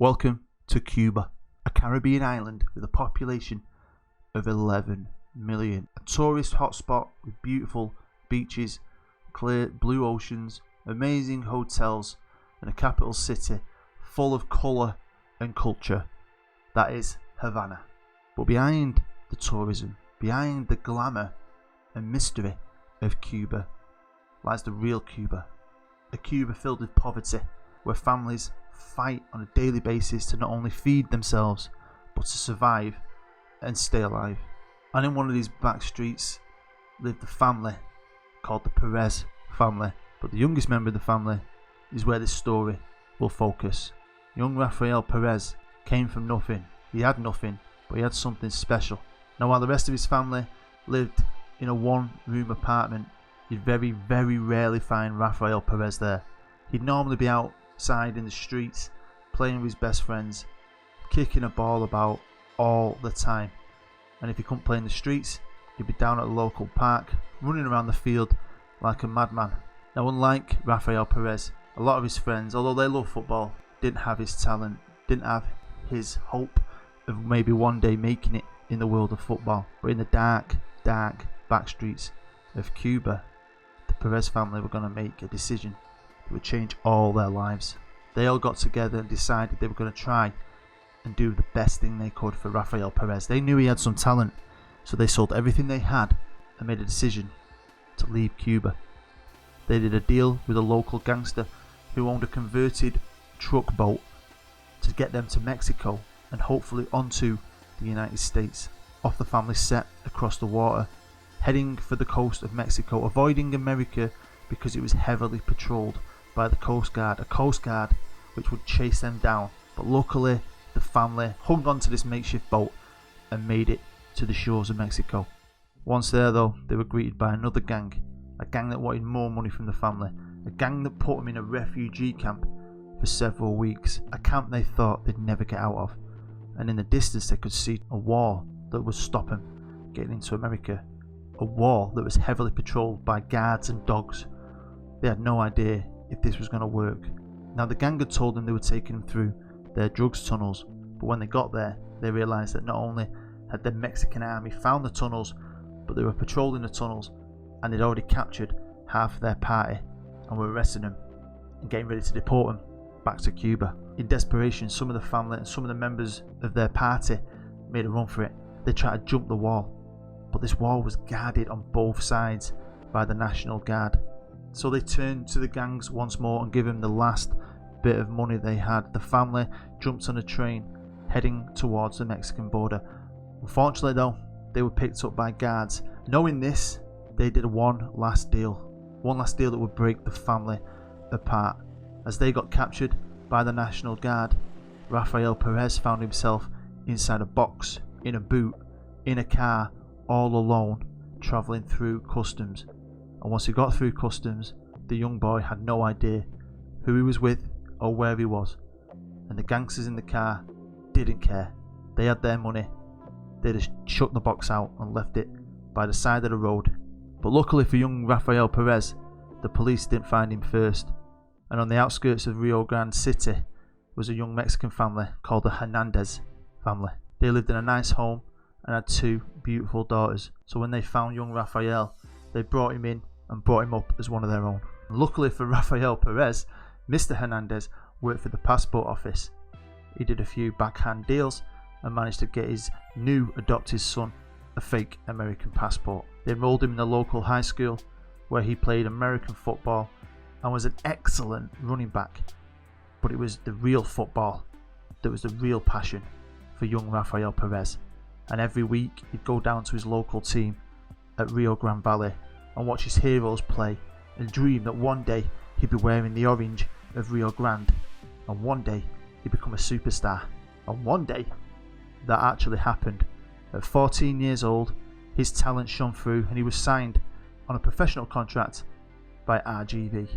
Welcome to Cuba, a Caribbean island with a population of 11 million. A tourist hotspot with beautiful beaches, clear blue oceans, amazing hotels, and a capital city full of colour and culture. That is Havana. But behind the tourism, behind the glamour and mystery of Cuba, lies the real Cuba. A Cuba filled with poverty, where families fight on a daily basis to not only feed themselves, but to survive and stay alive. And in one of these back streets lived a family called the Perez family. But the youngest member of the family is where this story will focus. Young Rafael Perez came from nothing. He had nothing, but he had something special. Now, while the rest of his family lived in a one-room apartment, you'd very, very rarely find Rafael Perez there. He'd normally be outside in the streets, playing with his best friends, kicking a ball about all the time. And if he couldn't play in the streets, he'd be down at the local park, running around the field like a madman. Now, unlike Rafael Perez, a lot of his friends, although they love football, didn't have his talent, didn't have his hope of maybe one day making it in the world of football. But in the dark, dark back streets of Cuba, the Perez family were going to make a decision that would change all their lives. They all got together and decided they were going to try and do the best thing they could for Rafael Perez. They knew he had some talent, so they sold everything they had and made a decision to leave Cuba. They did a deal with a local gangster who owned a converted truck boat to get them to Mexico and hopefully onto the United States. Off the family set across the water, heading for the coast of Mexico, avoiding America because it was heavily patrolled by the Coast Guard, a Coast Guard which would chase them down. But luckily, the family hung on to this makeshift boat and made it to the shores of Mexico. Once there though, they were greeted by another gang, a gang that wanted more money from the family, a gang that put them in a refugee camp for several weeks, a camp they thought they'd never get out of. And in the distance they could see a wall that would stop them getting into America, a wall that was heavily patrolled by guards and dogs. They had no idea if this was going to work. Now, the gang had told them they were taking them through their drugs tunnels, but when they got there, they realised that not only had the Mexican army found the tunnels, but they were patrolling the tunnels and they'd already captured half of their party and were arresting them and getting ready to deport them back to Cuba. In desperation, some of the family and some of the members of their party made a run for it. They tried to jump the wall, but this wall was guarded on both sides by the National Guard. So they turned to the gangs once more and gave them the last bit of money they had. The family jumped on a train heading towards the Mexican border. Unfortunately though, they were picked up by guards. Knowing this, they did one last deal that would break the family apart. As they got captured by the National Guard, Rafael Perez found himself inside a box, in a boot, in a car, all alone, travelling through customs. And once he got through customs, the young boy had no idea who he was with or where he was. And the gangsters in the car didn't care. They had their money. They just chucked the box out and left it by the side of the road. But luckily for young Rafael Perez, the police didn't find him first. And on the outskirts of Rio Grande City was a young Mexican family called the Hernandez family. They lived in a nice home and had two beautiful daughters. So when they found young Rafael, they brought him in and brought him up as one of their own. And luckily for Rafael Perez, Mr. Hernandez worked for the passport office. He did a few backhand deals and managed to get his new adopted son a fake American passport. They enrolled him in the local high school where he played American football and was an excellent running back. But it was the real football that was the real passion for young Rafael Perez. And every week he'd go down to his local team at Rio Grande Valley and watch his heroes play and dream that one day he'd be wearing the orange of Rio Grande, and one day he'd become a superstar. And one day that actually happened. At 14 years old, his talent shone through and he was signed on a professional contract by RGV.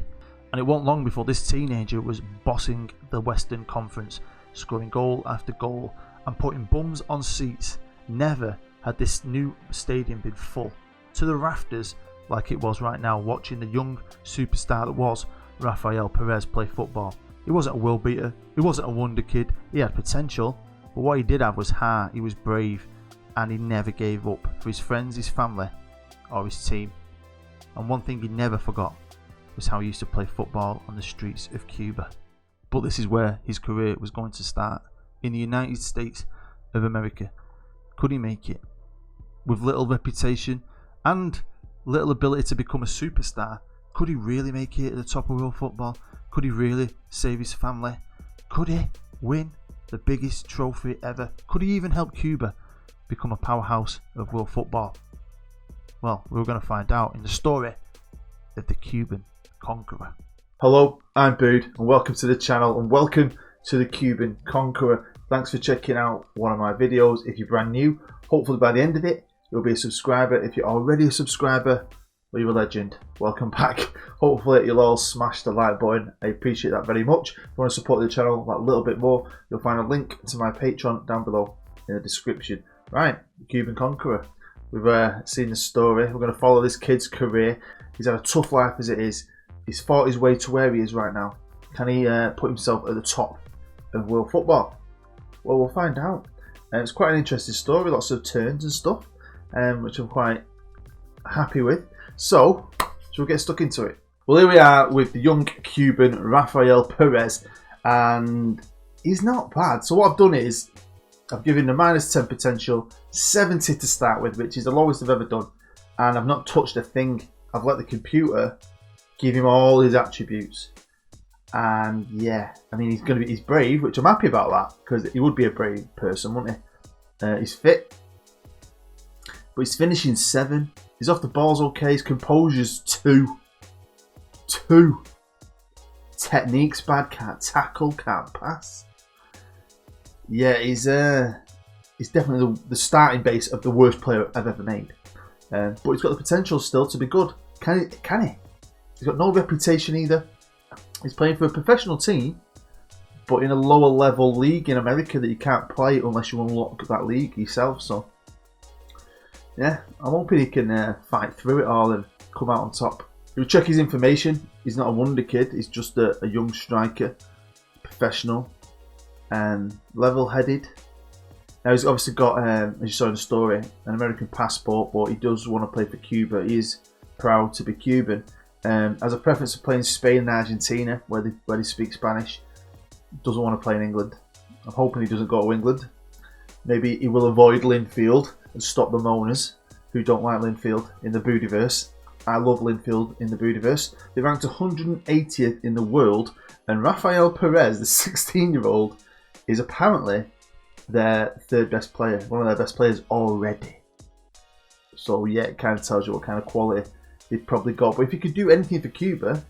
And it wasn't long before this teenager was bossing the Western Conference, scoring goal after goal and putting bums on seats. Never had this new stadium been full to the rafters like it was right now, watching the young superstar that was Rafael Perez play football. He wasn't a world beater, he wasn't a wonder kid, he had potential, but what he did have was heart, he was brave, and he never gave up for his friends, his family, or his team. And one thing he never forgot was how he used to play football on the streets of Cuba. But this is where his career was going to start, in the United States of America. Could he make it? With little reputation and little ability to become a superstar, could he really make it at the top of world football? Could he really save his family? Could he win the biggest trophy ever? Could he even help Cuba become a powerhouse of world football? Well, we're going to find out in the story of the Cuban Conqueror. Hello, I'm Bood, and welcome to the channel, and welcome to the Cuban Conqueror. Thanks for checking out one of my videos. If you're brand new, hopefully by the end of it, you'll be a subscriber. If you're already a subscriber, well, you're a legend. Welcome back. Hopefully you'll all smash the like button. I appreciate that very much. If you want to support the channel that little bit more, you'll find a link to my Patreon down below in the description. Right, the Cuban Conqueror. We've seen the story. We're going to follow this kid's career. He's had a tough life as it is. He's fought his way to where he is right now. Can he put himself at the top of world football? Well, we'll find out. It's quite an interesting story, lots of turns and stuff, which I'm quite happy with. So we'll get stuck into it. Well, here we are with the young Cuban Rafael Perez, and he's not bad. So what I've done is I've given him a -10 potential, 70 to start with, which is the lowest I've ever done, and I've not touched a thing. I've let the computer give him all his attributes, and yeah, I mean he's brave, which I'm happy about that, because he would be a brave person, wouldn't he? He's fit, but he's finishing 7. His off the ball's okay. His composure's 2. Technique's bad. Can't tackle. Can't pass. Yeah, he's definitely the starting base of the worst player I've ever made. But he's got the potential still to be good. Can he? He's got no reputation either. He's playing for a professional team, but in a lower level league in America that you can't play unless you unlock that league yourself. So yeah, I'm hoping he can fight through it all and come out on top. We'll check his information. He's not a wonder kid. He's just a young striker, professional, and level-headed. Now he's obviously got, as you saw in the story, an American passport, but he does want to play for Cuba. He is proud to be Cuban. Has a preference for playing Spain and Argentina, where they speak Spanish. Doesn't want to play in England. I'm hoping he doesn't go to England. Maybe he will avoid Linfield and stop the moaners who don't like Linfield in the BOODverse. I love Linfield in the BOODverse. They ranked 180th in the world, and Rafael Perez, the 16-year-old, is apparently their third best player, one of their best players already. So yeah, it kind of tells you what kind of quality they've probably got. But if you could do anything for Cuba,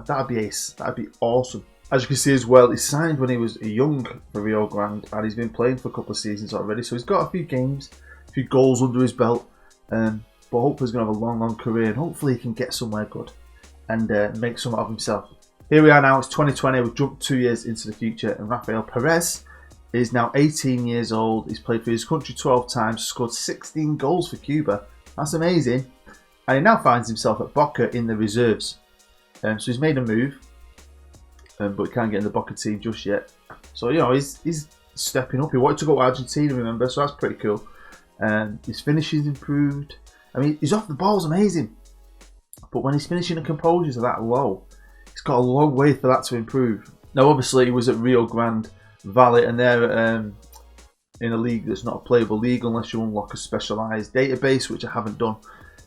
that'd be ace. That'd be awesome. As you can see as well, he signed when he was young for Rio Grande, and he's been playing for a couple of seasons already. So he's got a few games, a few goals under his belt. But hopefully he's going to have a long career, and hopefully he can get somewhere good and make something of himself. Here we are now, it's 2020, we've jumped 2 years into the future, and Rafael Perez is now 18 years old. He's played for his country 12 times, scored 16 goals for Cuba. That's amazing. And he now finds himself at Boca in the reserves. So he's made a move, but he can't get in the Boca team just yet. So, you know, he's stepping up. He wanted to go to Argentina, remember, so that's pretty cool. His finishing's improved. I mean, he's off the ball's amazing, but when his finishing and composures are that low, he's got a long way for that to improve. Now, obviously, he was at Rio Grande Valley, and they're in a league that's not a playable league unless you unlock a specialised database, which I haven't done.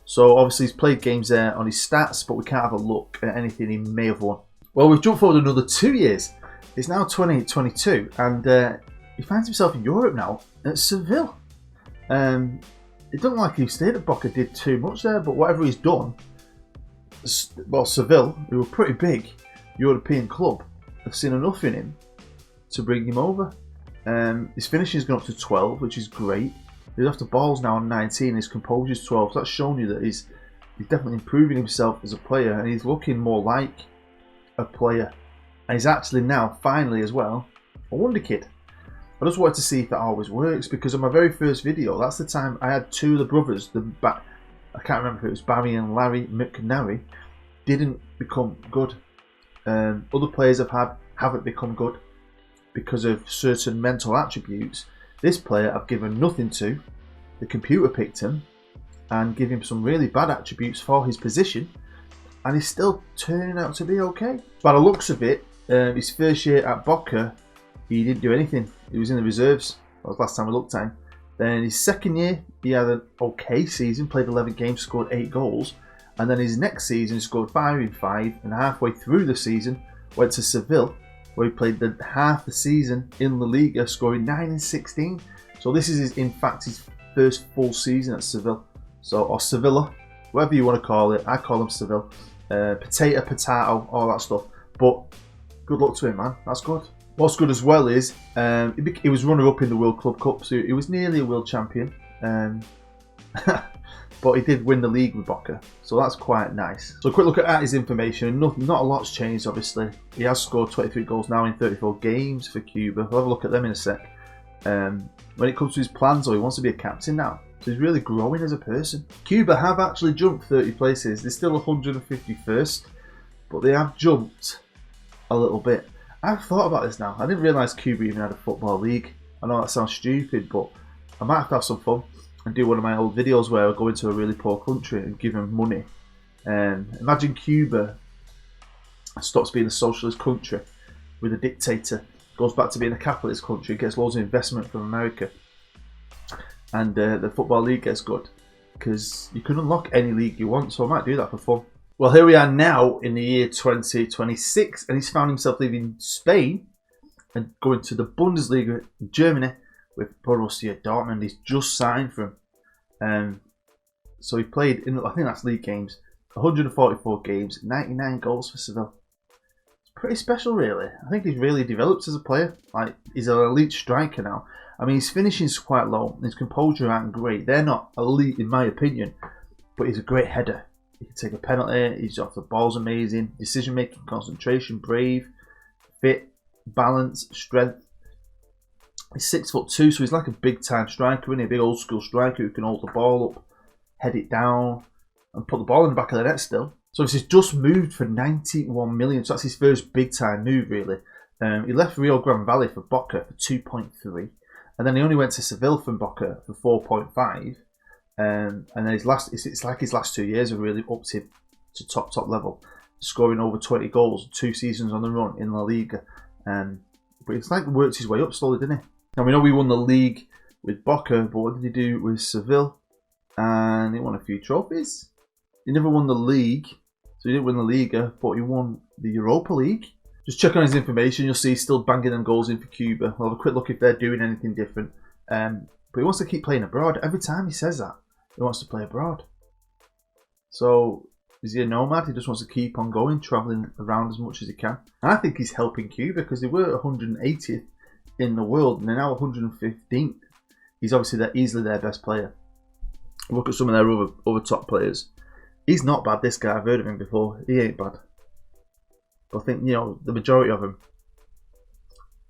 So, obviously, he's played games there on his stats, but we can't have a look at anything he may have won. Well, we've jumped forward another 2 years. It's now 2022, and he finds himself in Europe now at Seville. It doesn't like he stayed at Boca, did too much there, but whatever he's done, well, Seville, who were a pretty big European club, have seen enough in him to bring him over. His finishing's gone up to 12, which is great. He's off the balls now on 19, his composure's 12, so that's showing you that he's definitely improving himself as a player, and he's looking more like a player. And he's actually now, finally as well, a wonder kid. I just wanted to see if that always works, because on my very first video, that's the time I had 2 of the brothers, I can't remember if it was Barry and Larry McNary, didn't become good. Other players I've had haven't become good because of certain mental attributes. This player I've given nothing to. The computer picked him and gave him some really bad attributes for his position, and he's still turning out to be okay. By the looks of it, his first year at Boca, he didn't do anything. He was in the reserves. That was last time we looked at him. Then his second year, he had an okay season, played 11 games, scored 8 goals. And then his next season, scored 5 in 5, and halfway through the season, went to Seville, where he played half the season in La Liga, scoring 9 in 16. So this is, in fact, his first full season at Seville. Or Sevilla, whatever you want to call it. I call him Seville. Potato, all that stuff. But good luck to him, man. That's good. What's good as well is he was runner-up in the World Club Cup, so he was nearly a world champion. But he did win the league with Boca, so that's quite nice. So a quick look at his information. Not a lot's changed, obviously. He has scored 23 goals now in 34 games for Cuba. We'll have a look at them in a sec. When it comes to his plans, though, he wants to be a captain now. So he's really growing as a person. Cuba have actually jumped 30 places. They're still 151st, but they have jumped a little bit. I've thought about this now. I didn't realise Cuba even had a football league. I know that sounds stupid, but I might have to have some fun and do one of my old videos where I go into a really poor country and give them money. Imagine Cuba stops being a socialist country with a dictator, goes back to being a capitalist country, gets loads of investment from America, and the football league gets good, because you can unlock any league you want. So I might do that for fun. Well, here we are now in the year 2026, and he's found himself leaving Spain and going to the Bundesliga in Germany with Borussia Dortmund. He's just signed for him. So he played in, I think that's league games, 144 games, 99 goals for Seville. It's pretty special, really. I think he's really developed as a player. Like, he's an elite striker now. I mean, his finishing's quite low. His composure aren't great. They're not elite, in my opinion, but he's a great header. He can take a penalty. He's off the ball's amazing. Decision making, concentration, brave, fit, balance, strength. He's 6'2", so he's like a big time striker, isn't he? A big old school striker who can hold the ball up, head it down, and put the ball in the back of the net still. So he's just moved for 91 million. So that's his first big time move, really. He left Rio Grande Valley for Boca for 2.3, and then he only went to Seville from Boca for 4.5. And then it's like his last 2 years have really upped him to top level, scoring over 20 goals, 2 seasons on the run in La Liga. But it's like worked his way up slowly, didn't he? Now we know we won the league with Boca, but what did he do with Seville? And he won a few trophies. He never won the league, so he didn't win the Liga, but he won the Europa League. Just check on his information, you'll see he's still banging them goals in for Cuba. We'll have a quick look if they're doing anything different. But he wants to keep playing abroad. Every time he says that, he wants to play abroad. So, is he a nomad? He just wants to keep on going, travelling around as much as he can. And I think he's helping Cuba, because they were 180th in the world and they're now 115th. He's obviously easily their best player. Look at some of their other top players. He's not bad, this guy. I've heard of him before. He ain't bad. But I think, the majority of them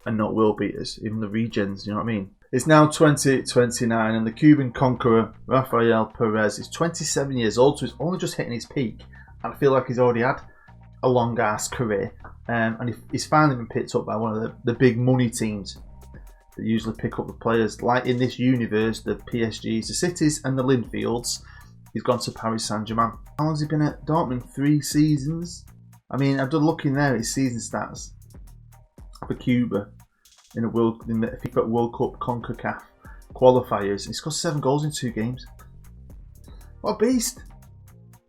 are not world beaters, even the regens, you know what I mean? It's now 2029 and the Cuban Conqueror, Rafael Perez, is 27 years old, so he's only just hitting his peak. And I feel like he's already had a long-ass career. And he's finally been picked up by one of the big money teams that usually pick up the players. Like in this universe, the PSGs, the Cities and the Linfields. He's gone to Paris Saint-Germain. How long has he been at Dortmund? 3 seasons? I mean, I've done looking there at his season stats for Cuba in the FIFA World Cup CONCACAF qualifiers. He scored 7 goals in 2 games. What a beast!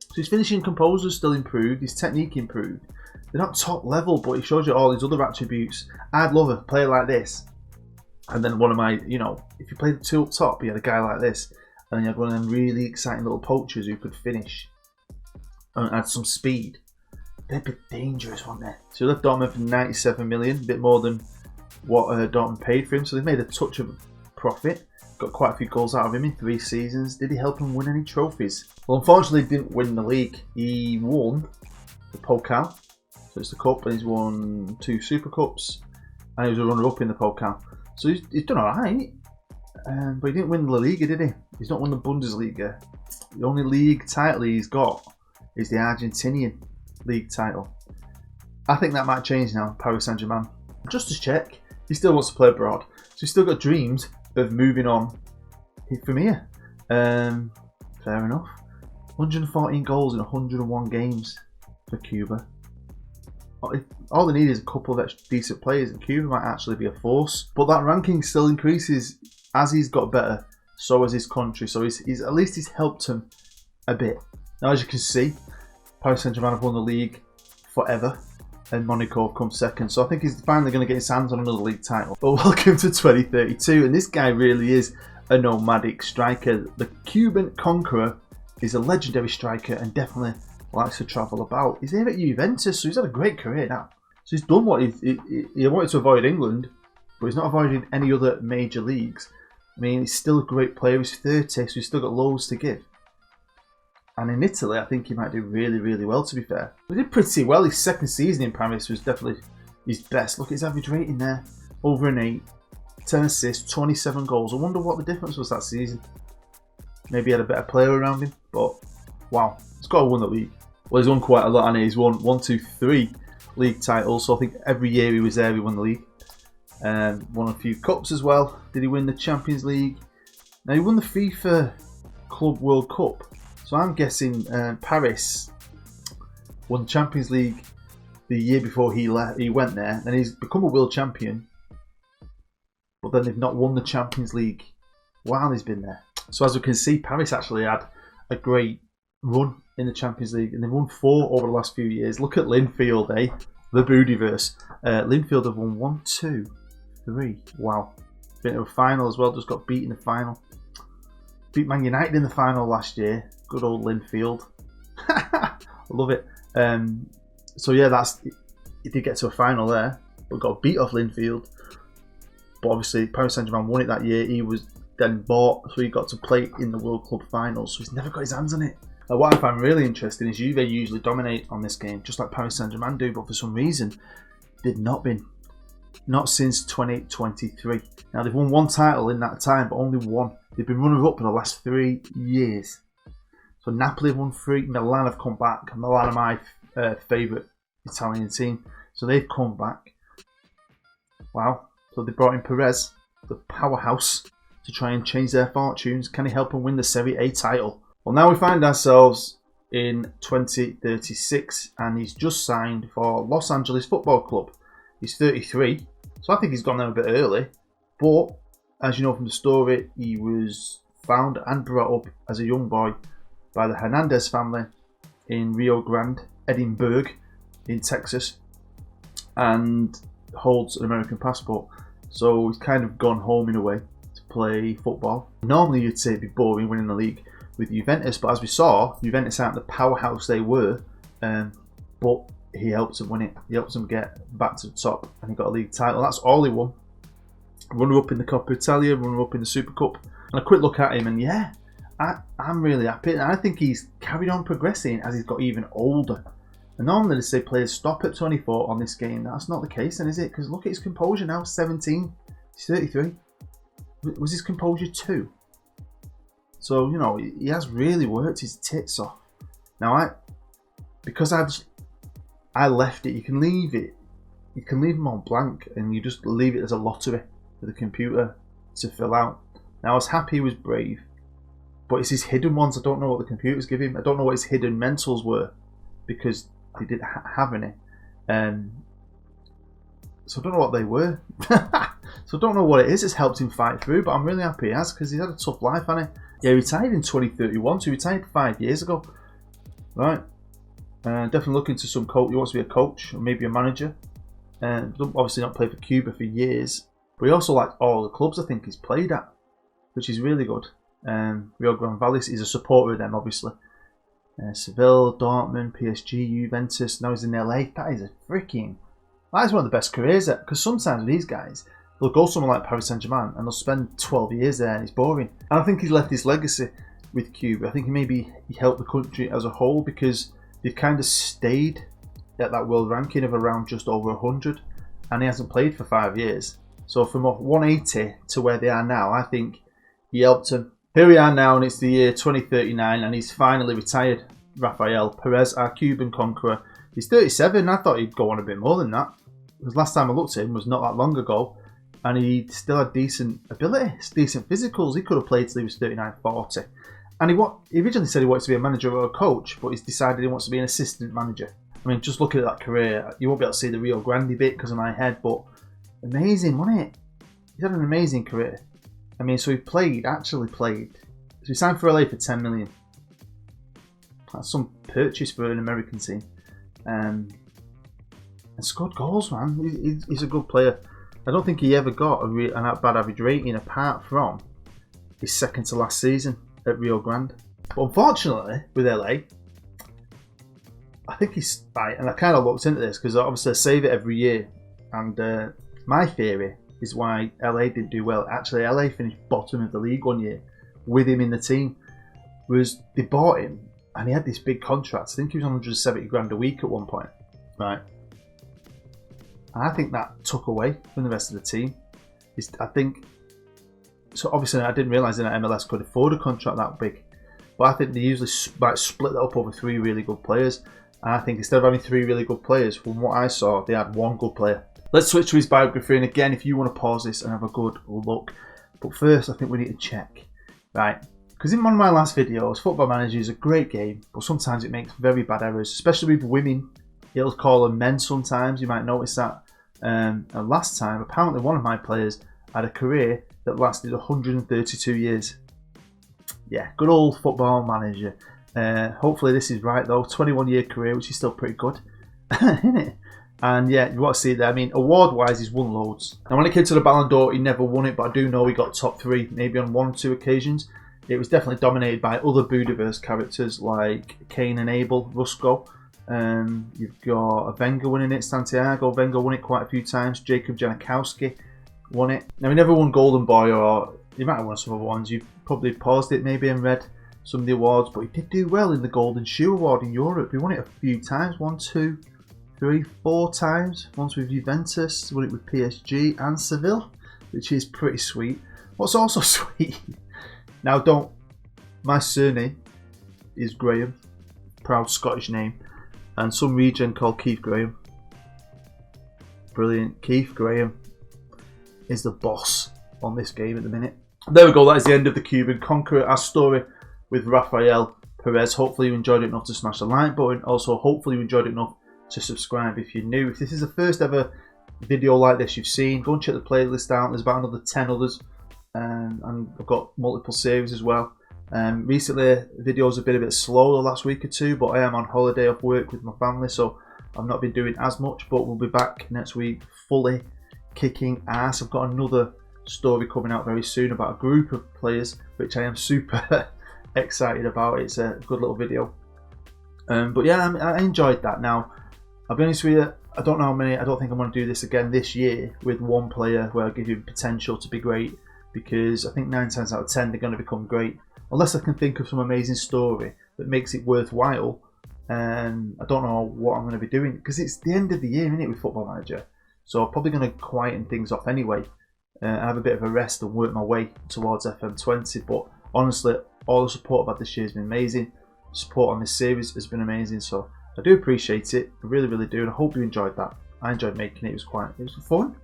So his finishing composure still improved, his technique improved. They're not top level, but it shows you all his other attributes. I'd love a player like this. And then one of my, if you play the 2 up top, you had a guy like this. And then you had one of them really exciting little poachers who could finish and add some speed. They'd be dangerous, wouldn't they? So he left Dortmund for 97 million, a bit more than what Dortmund paid for him. So they made a touch of profit. Got quite a few goals out of him in 3 seasons. Did he help him win any trophies? Well, unfortunately, he didn't win the league. He won the Pokal. So it's the cup, and he's won 2 Super Cups. And he was a runner-up in the Pokal. So he's done alright. But he didn't win La Liga, did he? He's not won the Bundesliga. The only league title he's got is the Argentinian league title. I think that might change now, Paris Saint-Germain. Just to check, he still wants to play abroad. So he's still got dreams of moving on from here. Fair enough. 114 goals in 101 games for Cuba. All they need is a couple of extra decent players, and Cuba might actually be a force. But that ranking still increases as he's got better. So has his country. So he's at least he's helped him a bit. Now, as you can see, Paris Saint-Germain have won the league forever, and Monaco have come second. So I think he's finally going to get his hands on another league title. But welcome to 2032, and this guy really is a nomadic striker. The Cuban Conqueror is a legendary striker and definitely likes to travel about. He's here at Juventus, so he's had a great career now. So he's done what he wanted to avoid England, but he's not avoided any other major leagues. I mean, he's still a great player. He's 30, so he's still got loads to give. And in Italy, I think he might do really, really well, to be fair. He did pretty well. His second season in Paris was definitely his best. Look at his average rating there. Over an 8. 10 assists, 27 goals. I wonder what the difference was that season. Maybe he had a better player around him. But, wow. He's got to win the league. Well, he's won quite a lot, and he's won 1, 2, 3 league titles. So I think every year he was there, he won the league. Won a few cups as well. Did he win the Champions League? Now, he won the FIFA Club World Cup. So I'm guessing Paris won the Champions League the year before he went there. And he's become a world champion. But then they've not won the Champions League while he's been there. So as we can see, Paris actually had a great run in the Champions League. And they've won 4 over the last few years. Look at Linfield, eh? The Boodiverse. Linfield have won 1, 2, 3. Wow. Been to a final as well. Just got beat in the final. Beat Man United in the final last year. Good old Linfield. I love it. So yeah, he did get to a final there. But got beat off Linfield. But obviously, Paris Saint-Germain won it that year. He was then bought, so he got to play in the World Club Finals. So he's never got his hands on it. What I find really interesting is Juve usually dominate on this game, just like Paris Saint-Germain do, but for some reason, they've not been. Not since 2023. Now, they've won 1 title in that time, but only 1. They've been runner-up for the last 3 years. So Napoli have won 3, Milan have come back. Milan are my favourite Italian team. So they've come back. Wow. So they brought in Perez, the powerhouse, to try and change their fortunes. Can he help them win the Serie A title? Well, now we find ourselves in 2036, and he's just signed for Los Angeles Football Club. He's 33, so I think he's gone there a bit early. But, as you know from the story, he was found and brought up as a young boy by the Hernandez family in Rio Grande, Edinburgh, in Texas, and holds an American passport. So he's kind of gone home in a way to play football. Normally you'd say it'd be boring winning the league with Juventus, but as we saw, Juventus aren't the powerhouse they were, but he helped them win it. He helped them get back to the top, and he got a league title. That's all he won. Runner-up in the Coppa Italia, runner-up in the Super Cup. And a quick look at him, and yeah, I'm really happy. And I think he's carried on progressing as he's got even older. And normally they say players stop at 24 on this game. That's not the case then, is it? Because look at his composure now, 17. He's 33. Was his composure 2? So, you know, he has really worked his tits off. Now, because I left it, you can leave them on blank, and you just leave it as a lottery for the computer to fill out. Now, I was happy he was brave, but it's his hidden ones. I don't know what the computer's giving him. I don't know what his hidden mentals were, because they didn't have any. So I don't know what they were. So I don't know what it is that's helped him fight through, but I'm really happy he has, because he's had a tough life, hasn't he? Yeah, he retired in 2031, so he retired 5 years ago. Right. Definitely looking to some coach. He wants to be a coach or maybe a manager. Obviously not played for Cuba for years, but he also liked all the clubs I think he's played at, which is really good. Rio Grande Valley, he's a supporter of them, obviously. Seville, Dortmund, PSG, Juventus. Now he's in LA. That is one of the best careers there, because sometimes with these guys, they'll go somewhere like Paris Saint-Germain and they'll spend 12 years there and it's boring. And I think he's left his legacy with Cuba. I think he helped the country as a whole, because they've kind of stayed at that world ranking of around just over 100, and he hasn't played for 5 years. So from 180 to where they are now, I think he helped them. Here we are now, and it's the year 2039, and he's finally retired. Rafael Perez, our Cuban conqueror, He's 37. I thought he'd go on a bit more than that. Because last time I looked at him was not that long ago, and he still had decent ability, decent physicals. He could have played till he was 39, 40. And he originally said he wanted to be a manager or a coach, but he's decided he wants to be an assistant manager. I mean, just looking at that career, you won't be able to see the Rio Grande bit because of my head, but amazing, wasn't it? He's had an amazing career. I mean, so he actually played. So he signed for LA for 10 million. That's some purchase for an American team. And scored goals, man. He's a good player. I don't think he ever got a bad average rating apart from his second to last season at Rio Grande. But unfortunately, with LA, I think he's right. And I kind of looked into this because obviously I save it every year. And my theory is why LA didn't do well. Actually, LA finished bottom of the league one year with him in the team. Was they bought him and he had this big contract. I think he was on 170 grand a week at one point. Right. And I think that took away from the rest of the team. I think, so obviously I didn't realise that MLS could afford a contract that big. But I think they usually might split that up over 3 really good players. And I think instead of having 3 really good players, from what I saw, they had 1 good player. Let's switch to his biography. And again, if you want to pause this and have a good look. But first, I think we need to check. Right. Because in one of my last videos, Football Manager is a great game. But sometimes it makes very bad errors. Especially with women. It'll call them men sometimes. You might notice that. And last time, apparently one of my players had a career that lasted 132 years. Yeah, good old Football Manager. Hopefully this is right though. 21-year career, which is still pretty good, isn't it? And yeah, you want to see that. I mean, award-wise, he's won loads. And when it came to the Ballon d'Or, he never won it, but I do know he got top 3, maybe on 1 or 2 occasions. It was definitely dominated by other Budaverse characters like Cain and Abel, Rusco. You've got Wenger winning it, Santiago. Wenger won it quite a few times. Jacob Janikowski won it. Now, he never won Golden Boy, or he might have won some other ones. You've probably paused it maybe and read some of the awards, but he did do well in the Golden Shoe Award in Europe. He won it a few times, 1, 2, 3, 4 times. Once with Juventus, won it with PSG and Seville, which is pretty sweet. What's also sweet, now my surname is Graham, proud Scottish name, and some region called Keith Graham. Brilliant. Keith Graham is the boss on this game at the minute. There we go, that is the end of the Cuban Conqueror, our story with Rafael Perez. Hopefully you enjoyed it enough to smash the like button. Also, hopefully you enjoyed it enough to subscribe if you're new. If this is the first ever video like this you've seen, go and check the playlist out. There's about another 10 others. And I've got multiple series as well. Recently, videos have been a bit slow the last week or 2, but I am on holiday off work with my family, so I've not been doing as much, but we'll be back next week fully kicking ass. I've got another story coming out very soon about a group of players, which I am super excited about. It's a good little video. But yeah, I enjoyed that. Now, I'll be honest with you, I don't know how many, I don't think I'm going to do this again this year with one player where I give you potential to be great, because I think 9 times out of 10 they're going to become great. Unless I can think of some amazing story that makes it worthwhile. And I don't know what I'm going to be doing, because it's the end of the year, isn't it, with Football Manager? So I'm probably going to quieten things off anyway. Have a bit of a rest and work my way towards FM20. But honestly, all the support I've had this year has been amazing. Support on this series has been amazing. So I do appreciate it. I really, really do. And I hope you enjoyed that. I enjoyed making it. It was fun.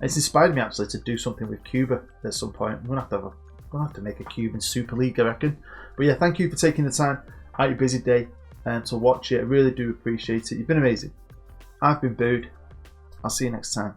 It's inspired me actually to do something with Cuba at some point. I'm going to have to make a Cuban Super League, I reckon. But yeah, thank you for taking the time out of your busy day to watch it. I really do appreciate it. You've been amazing. I've been Bood. I'll see you next time.